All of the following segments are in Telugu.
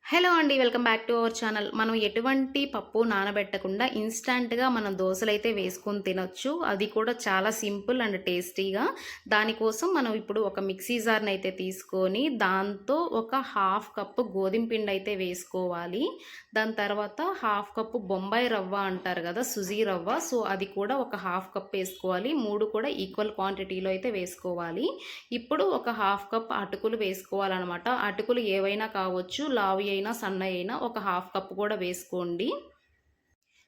హలో అండి. Welcome back to our channel. మనం ఎటువంటి పప్పు నానబెట్టకుండా ఇన్‌స్టాంట్‌గా మనం దోసలైతే వేసుకొని తినొచ్చు. అది కూడా చాలా సింపుల్ అండ్ టేస్టీగా. దానికోసం మనం ఇప్పుడు ఒక మిక్సీ జార్‌నైతే తీసుకొని దాంతో ఒక హాఫ్ కప్పు గోధుమ పిండయితే వేసుకోవాలి. దాని తర్వాత హాఫ్ కప్పు బొంబాయి రవ్వ అంటారు గదా! సుజీ రవ్వ. సో, అది కూడా ఒక హాఫ్ కప్ వేసుకోవాలి. 3 కూడా ఈక్వల్ క్వాంటిటీలో అయితే వేసుకోవాలి. ఇప్పుడు ఒక హాఫ్ కప్ అటుకులు వేసుకోవాలనమాట. అటుకులు ఏవైనా కావచ్చు. లావుయి అయినా, సన్నయి అయినా ఒక హాఫ్ కప్ కూడా వేసుకోండి.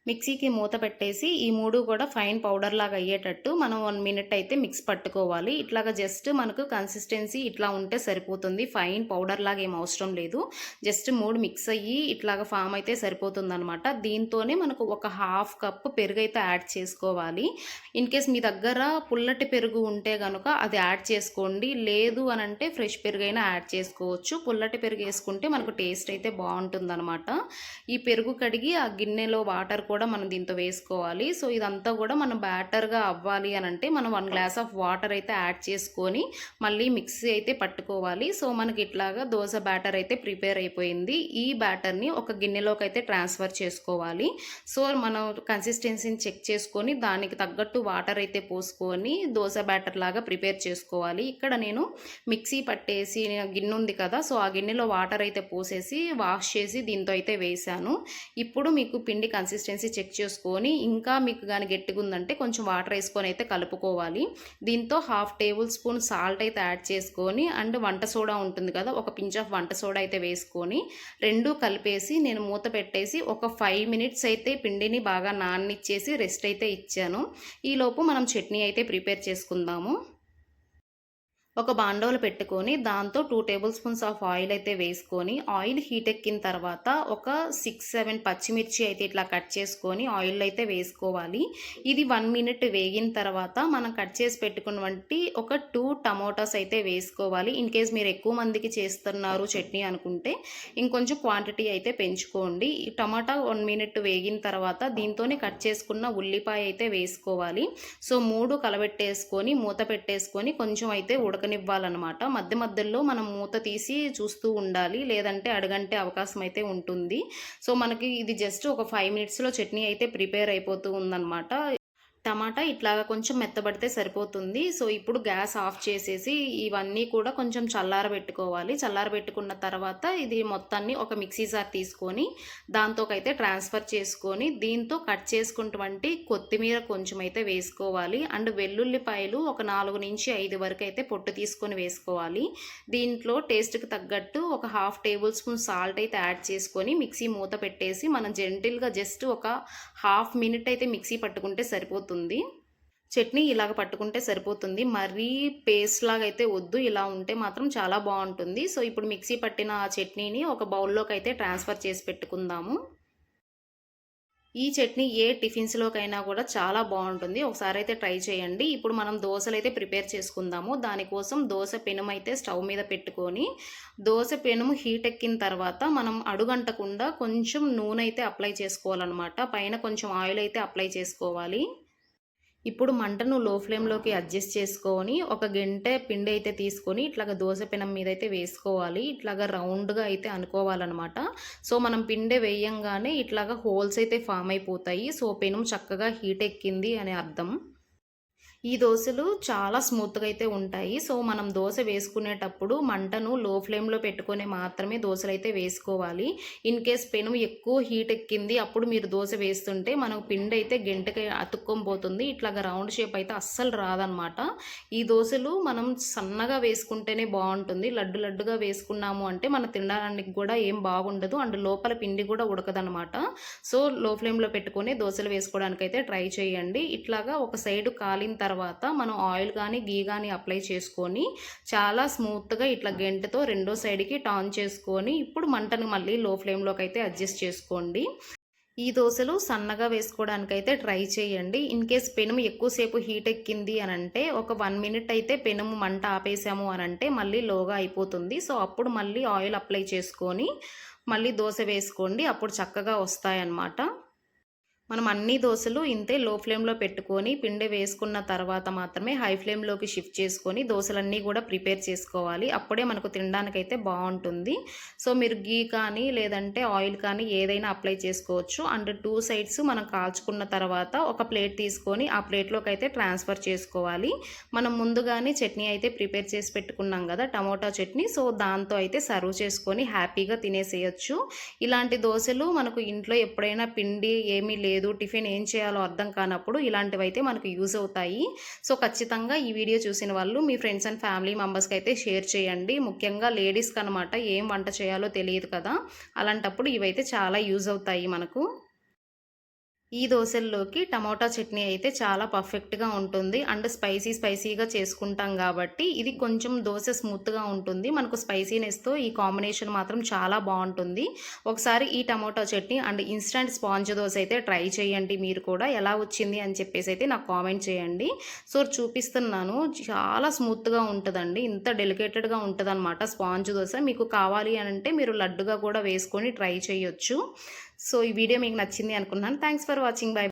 మిక్సీకి మూత పెట్టేసి ఈ 3 కూడా ఫైన్ పౌడర్ లాగా అయ్యేటట్టు మనం 1 మినిట్ అయితే మిక్స్ పట్టుకోవాలి. ఇట్లాగా జస్ట్ మనకు కన్సిస్టెన్సీ ఇట్లా ఉంటే సరిపోతుంది. ఫైన్ పౌడర్ లాగా ఏం అవసరం లేదు. జస్ట్ 3 మిక్స్ అయ్యి ఇట్లాగా ఫామ్ అయితే సరిపోతుందనమాట. దీంతోనే మనకు ఒక హాఫ్ కప్ పెరుగు అయితే యాడ్ చేసుకోవాలి. ఇన్ కేస్ మీ దగ్గర పుల్లటి పెరుగు ఉంటే గనుక అది యాడ్ చేసుకోండి. లేదు అనంటే ఫ్రెష్ పెరుగైనా యాడ్ చేసుకోవచ్చు. పుల్లటి పెరుగు వేసుకుంటే మనకు టేస్ట్ అయితే బాగుంటుందన్నమాట. ఈ పెరుగు కడిగి ఆ గిన్నెలో వాటర్ కూడా మనం దీంతో వేసుకోవాలి. సో, ఇదంతా కూడా మనం బ్యాటర్‌గా అవ్వాలి అనంటే మనం 1 గ్లాస్ ఆఫ్ వాటర్ అయితే యాడ్ చేసుకొని మళ్ళీ మిక్సీ అయితే పట్టుకోవాలి. సో, మనకి ఇట్లాగా దోస బ్యాటర్ అయితే ప్రిపేర్ అయిపోయింది. ఈ బ్యాటర్‌ని ఒక గిన్నెలోకి అయితే ట్రాన్స్‌ఫర్ చేసుకోవాలి. సో, మనం కన్సిస్టెన్సీని చెక్ చేసుకొని దానికి తగ్గట్టు వాటర్ అయితే పోసుకొని దోస బ్యాటర్ లాగా ప్రిపేర్ చేసుకోవాలి. ఇక్కడ నేను మిక్సీ పట్టేసి గిన్నె ఉంది కదా! సో, ఆ గిన్నెలో వాటర్ అయితే పోసేసి వాష్ చేసి దీంతో అయితే వేశాను. ఇప్పుడు మీకు పిండి కన్సిస్టెన్సీ చెక్ చేసుకొని ఇంకా మీకు గాని గట్టిగా ఉందంటే కొంచెం వాటర్ వేసుకొని అయితే కలుపుకోవాలి. దీంతో హాఫ్ టేబుల్ స్పూన్ సాల్ట్ అయితే యాడ్ చేసుకొని అండ్ వంట సోడా ఉంటుంది కదా! ఒక పించ్ ఆఫ్ వంట సోడా అయితే వేసుకొని 2 కలిపేసి నేను మూత పెట్టేసి ఒక 5 మినిట్స్ అయితే పిండిని బాగా నాననిచ్చేసి రెస్ట్ అయితే ఇచ్చాను. ఈలోపు మనం చట్నీ అయితే ప్రిపేర్ చేసుకుందాము. ఒక బాండోలు పెట్టుకొని దాంతో 2 టేబుల్ స్పూన్స్ ఆఫ్ ఆయిల్ అయితే వేసుకొని ఆయిల్ హీట్ ఎక్కిన తర్వాత ఒక 6, 7 పచ్చిమిర్చి అయితే ఇట్లా కట్ చేసుకొని ఆయిల్ అయితే వేసుకోవాలి. ఇది 1 మినిట్ వేగిన తర్వాత మనం కట్ చేసి పెట్టుకున్నటువంటి ఒక 2 టమోటాస్ అయితే వేసుకోవాలి. ఇన్ కేస్ మీరు ఎక్కువ మందికి చేస్తున్నారు చట్నీ అనుకుంటే ఇంకొంచెం క్వాంటిటీ అయితే పెంచుకోండి. ఈ టమాటా 1 మినిట్ వేగిన తర్వాత దీంతోనే కట్ చేసుకున్న ఉల్లిపాయ అయితే వేసుకోవాలి. సో, 3 కలబెట్టేసుకొని మూత పెట్టేసుకొని కొంచెం అయితే ఉడకనివ్వాలన్నమాట. మధ్య మధ్యలో మనం మూత తీసి చూస్తూ ఉండాలి. లేదంటే అడుగంటే అవకాశం అయితే ఉంటుంది. సో, మనకి ఇది జస్ట్ ఒక 5 మినిట్స్‌లో చట్నీ అయితే ప్రిపేర్ అయిపోతూ ఉందన్నమాట. టమాటా ఇట్లాగా కొంచెం మెత్తబడితే సరిపోతుంది. సో, ఇప్పుడు గ్యాస్ ఆఫ్ చేసేసి ఇవన్నీ కూడా కొంచెం చల్లారబెట్టుకోవాలి. చల్లారబెట్టుకున్న తర్వాత ఇది మొత్తాన్ని ఒక మిక్సీ జార్ తీసుకొని దాంతోకైతే ట్రాన్స్‌ఫర్ చేసుకొని దీంతో కట్ చేసుకున్నటువంటి కొత్తిమీర కొంచెం అయితే వేసుకోవాలి. అండ్ వెల్లుల్లిపాయలు ఒక 4-5 వరకు అయితే పొట్టు తీసుకొని వేసుకోవాలి. దీంట్లో టేస్ట్‌కి తగ్గట్టు ఒక హాఫ్ టేబుల్ స్పూన్ సాల్ట్ అయితే యాడ్ చేసుకొని మిక్సీ మూత పెట్టేసి మనం జెంటిల్‌గా జస్ట్ ఒక హాఫ్ మినిట్ అయితే మిక్సీ పట్టుకుంటే సరిపోతుంది. చట్నీ ఇలాగ పట్టుకుంటే సరిపోతుంది. మరీ పేస్ట్ లాగా అయితే వద్దు. ఇలా ఉంటే మాత్రం చాలా బాగుంటుంది. సో, ఇప్పుడు మిక్సీ పట్టిన ఆ చట్నీని ఒక బౌల్లోకి అయితే ట్రాన్స్ఫర్ చేసి పెట్టుకుందాము. ఈ చట్నీ ఏ టిఫిన్స్‌లోకైనా కూడా చాలా బాగుంటుంది. ఒకసారి అయితే ట్రై చేయండి. ఇప్పుడు మనం దోసలైతే ప్రిపేర్ చేసుకుందాము. దానికోసం దోస పెనుమైతే స్టవ్ మీద పెట్టుకొని దోస పెనుము హీట్ ఎక్కిన తర్వాత మనం అడుగంటకుండా కొంచెం నూనె అయితే అప్లై చేసుకోవాలన్నమాట. పైన కొంచెం ఆయిల్ అయితే అప్లై చేసుకోవాలి. ఇప్పుడు మంటను లో ఫ్లేమ్‌లోకి అడ్జస్ట్ చేసుకొని ఒక గెంటె పిండి అయితే తీసుకొని ఇట్లాగా దోస పెనం మీద అయితే వేసుకోవాలి. ఇట్లాగా రౌండ్‌గా అయితే అనుకోవాలన్నమాట. సో, మనం పిండి వేయంగానే ఇట్లాగా హోల్స్ అయితే ఫామ్ అయిపోతాయి. సో, పెనం చక్కగా హీట్ ఎక్కింది అని అర్థం. ఈ దోసలు చాలా స్మూత్‌గా అయితే ఉంటాయి. సో, మనం దోస వేసుకునేటప్పుడు మంటను లో ఫ్లేమ్‌లో పెట్టుకొని మాత్రమే దోసలైతే వేసుకోవాలి. ఇన్ కేస్ పెనం ఎక్కువ హీట్ ఎక్కింది అప్పుడు మీరు దోస వేస్తుంటే మనకు పిండి అయితే గెంటకి అతుక్కొని పోతుంది. ఇట్లాగా రౌండ్ షేప్ అయితే అస్సలు రాదనమాట. ఈ దోసలు మనం సన్నగా వేసుకుంటేనే బాగుంటుంది. లడ్డు లడ్డుగా వేసుకున్నాము అంటే మనం తినడానికి కూడా ఏం బాగుండదు. అండ్ లోపల పిండి కూడా ఉడకదనమాట. సో, లో ఫ్లేమ్‌లో పెట్టుకొని దోసలు వేసుకోవడానికైతే ట్రై చేయండి. ఇట్లాగా ఒక సైడ్ కాలిన తర్వాత మనం ఆయిల్ కానీ గీ కానీ అప్లై చేసుకొని చాలా స్మూత్‌గా ఇట్లా గెంటెతో రెండో సైడ్‌కి టర్న్ చేసుకొని ఇప్పుడు మంటను మళ్ళీ లో ఫ్లేమ్‌లోకి అయితే అడ్జస్ట్ చేసుకోండి. ఈ దోసలు సన్నగా వేసుకోవడానికైతే ట్రై చేయండి. ఇన్ కేస్ పెనుము ఎక్కువసేపు హీట్ ఎక్కింది అనంటే ఒక 1 మినిట్ అయితే పెనుము మంట ఆపేసాము అనంటే మళ్ళీ లోగా అయిపోతుంది. సో, అప్పుడు మళ్ళీ ఆయిల్ అప్లై చేసుకొని మళ్ళీ దోస వేసుకోండి. అప్పుడు చక్కగా వస్తాయన్నమాట. మనం అన్ని దోసలు ఇంతే లో ఫ్లేమ్‌లో పెట్టుకొని పిండి వేసుకున్న తర్వాత మాత్రమే హై ఫ్లేమ్‌లోకి షిఫ్ట్ చేసుకొని దోసలన్నీ కూడా ప్రిపేర్ చేసుకోవాలి. అప్పుడే మనకు తినడానికైతే బావుంటుంది. సో, మీరు ఘీ కానీ లేదంటే ఆయిల్ కానీ ఏదైనా అప్లై చేసుకోవచ్చు. అండ్ 2 సైడ్స్ మనం కాల్చుకున్న తర్వాత ఒక ప్లేట్ తీసుకొని ఆ ప్లేట్‌లోకైతే ట్రాన్స్‌ఫర్ చేసుకోవాలి. మనం ముందుగానే చట్నీ అయితే ప్రిపేర్ చేసి పెట్టుకున్నాం కదా! టమోటా చట్నీ. సో, దాంతో అయితే సర్వ్ చేసుకొని హ్యాపీగా తినేసేయొచ్చు. ఇలాంటి దోసలు మనకు ఇంట్లో ఎప్పుడైనా పిండి ఏమీ లేదు, టిఫిన్ ఏం చేయాలో అర్థం కానప్పుడు ఇలాంటివైతే మనకు యూజ్ అవుతాయి. సో, ఖచ్చితంగా ఈ వీడియో చూసిన వాళ్ళు మీ ఫ్రెండ్స్ అండ్ ఫ్యామిలీ మెంబర్స్‌కి అయితే షేర్ చేయండి. ముఖ్యంగా లేడీస్‌కి అనమాట ఏం వంట చేయాలో తెలియదు కదా! అలాంటప్పుడు ఇవైతే చాలా యూజ్ అవుతాయి మనకు. ఈ దోసల్లోకి టమోటా చట్నీ అయితే చాలా పర్ఫెక్ట్‌గా ఉంటుంది. అండ్ స్పైసీగా చేసుకుంటాం గాబట్టి, ఇది కొంచెం దోస స్మూత్‌గా ఉంటుంది. మనకు స్పైసీనెస్‌తో ఈ కాంబినేషన్ మాత్రం చాలా బావుంటుంది. ఒకసారి ఈ tomato chutney and instant sponge dosa అయితే ట్రై చేయండి మీరు కూడా. ఎలా వచ్చింది అని చెప్పేసైతే నాకు కామెంట్ చేయండి. సో, చూపిస్తున్నాను. చాలా స్మూత్‌గా ఉంటదండి. ఇంత డెలికేటెడ్‌గా ఉంటదనమాట స్పాంజ్ దోస. మీకు కావాలి అనంటే మీరు లడ్డుగా కూడా వేసుకొని ట్రై చేయొచ్చు. సో, ఈ వీడియో మీకు నచ్చింది అనుకున్నాను. Thanks for watching. బై.